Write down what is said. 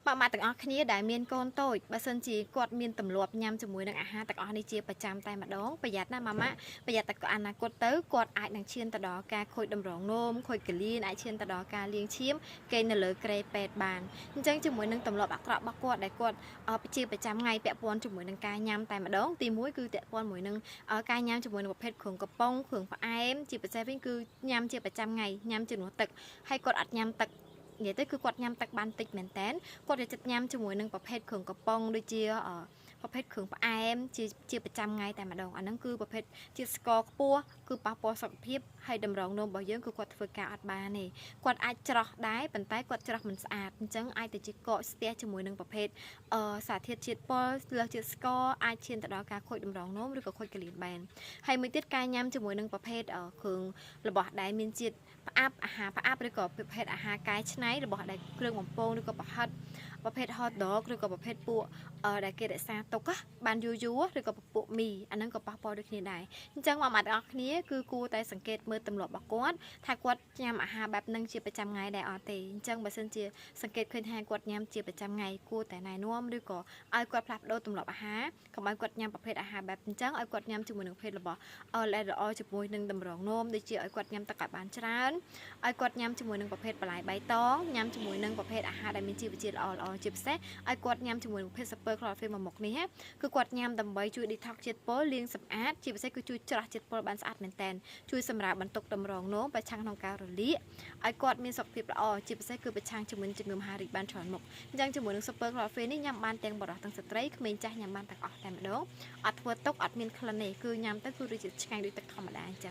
មកទាំងអស់គ្នាដែលមានកូនតូចបើសិនជាគាត់មានទម្លាប់ញ៉ាំជាមួយនឹងអាហារទាំងអស់នេះជាប្រចាំតែម្ដងប្រយ័ត្នណាម៉ាម៉ាប្រយ័ត្នតែអនាគតទៅគាត់អាចនឹងឈានទៅដល់ការខូចតម្រងនោមខូចកលៀនអាចឈានទៅដល់ការលាងឈាមគេនៅលើក្រេពេទ្យបានអញ្ចឹងជាមួយនឹងទម្លាប់អាក្រក់របស់គាត់ដែលគាត់ជាប្រចាំថ្ងៃពាក់ព័ន្ធជាមួយនឹងការញ៉ាំតែម្ដងទី1គឺពាក់ព័ន្ធជាមួយនឹងការញ៉ាំជាមួយនឹងប្រភេទគ្រឿងកំប៉ុងគ្រឿងផ្អែមជាពិសេសវិញគឺញ៉ាំជាប្រចាំថ្ងៃញ៉ាំជំនួសទឹកហើយគាត់អត់ញ៉ាំទឹកនិយាយទៅគឺគាត់ញ៉ាំទឹកបានតិចមែនតើគាត់จะញ៉ាំជាមួយនឹងប្រភេទគ្រឿងកំប៉ុងដូចជាប្រភេទគ្រឿងផ្អែមជាប្រចាំថ្ងៃតែម្ដងអាហ្នឹងគឺប្រភេទជាតិស្ករខ្ពស់គឺប៉ះពាល់សុខភាពហើយតម្រងនោមរបស់យើងគឺគាត់ធ្វើការអត់បានទេគាត់អាចច្រោះដែរប៉ុន្តែគាត់ច្រោះមិនស្អាតអញ្ចឹងអាចទៅជាកកស្ទះជាមួយនឹងប្រភេទសារធាតុជាតិពុលលើសជាតិស្ករអាចឈានទៅដល់ការខូចតម្រងនោមឬក៏ខូចកលៀនបានហើយមួយទៀតការញ៉ាំជាមួយនឹងប្រភេទគ្រឿងរបស់ដែលមានជាតិផ្អាប់អាហារផ្អាប់ឬក៏ប្រភេទអាហារកែច្នៃរបស់ដែលគ្រឿងបំពងឬក៏ប្រហិតប្រភេទ hot dog ឬក៏ប្រភេទពួកដែលគេរក្សាទុកបានយូរឬក៏ពួកមីអាហ្នឹងក៏ប៉ះពាល់ដូចគ្នាដែរអញ្ចឹងមកទាំងអស់គ្នាគឺគួរតែសង្កេតមើលទម្លាប់របស់គាត់ថាគាត់ញ៉ាំអាហារបែបហ្នឹងជាប្រចាំថ្ងៃដែរអត់ទេអញ្ចឹងបើសិនជាសង្កេតឃើញថាគាត់ញ៉ាំជាប្រចាំថ្ងៃគួរតែណែនាំឬក៏ឲ្យគាត់ផ្លាស់ប្ដូរទម្លាប់អាហារកុំឲ្យគាត់ញ៉ាំប្រភេទអាហារបែបអញ្ចឹងឲ្យគាត់ញ៉ាំជាមួយនឹងប្រភេទរបស់ល្អជាមួយនឹងតម្រងនោមដូចជាឲ្យគាត់ញ៉ាំទឹកឲ្យបានច្រើនឲ្យគាត់ញ៉ាំជាមួយនឹងប្រភេទបន្លែបៃតងញ៉ាំជាមួយនឹងប្រភេទអាហារដែលមានជីវជាតិល្អជាពិសេសឲ្យគាត់ញ៉ាំជាមួយនឹងប្រភេទ super chlorophyll មួយមុខនេះគឺគាត់ញ៉ាំដើម្បីជួយ detox ជាតិពុលលាងសម្អាតជាពិសេសគឺជួយច្រោះជាតិពុលបានស្អាតមែនតើជួយសម្រាលបន្ទុកតម្រងនោមប្រឆាំងក្នុងការរលាកឲ្យគាត់មានសុខភាពល្អជាពិសេសគឺប្រឆាំងជាមួយជំងឺមហារីកបានច្រើនមុខអញ្ចឹងជាមួយនឹង super chlorophyll នេះញ៉ាំបានទាំងបុរសទាំងស្ត្រីក្មេងចាស់ញ៉ាំបានទាំងអស់តែម្ដងអត់ធ្វើទុកអត់មានក្លិនទេគឺញ៉ាំទៅគឺរសជាតិឆ្ងាញ់ដូចទឹកធម្មតាអញ្ចឹង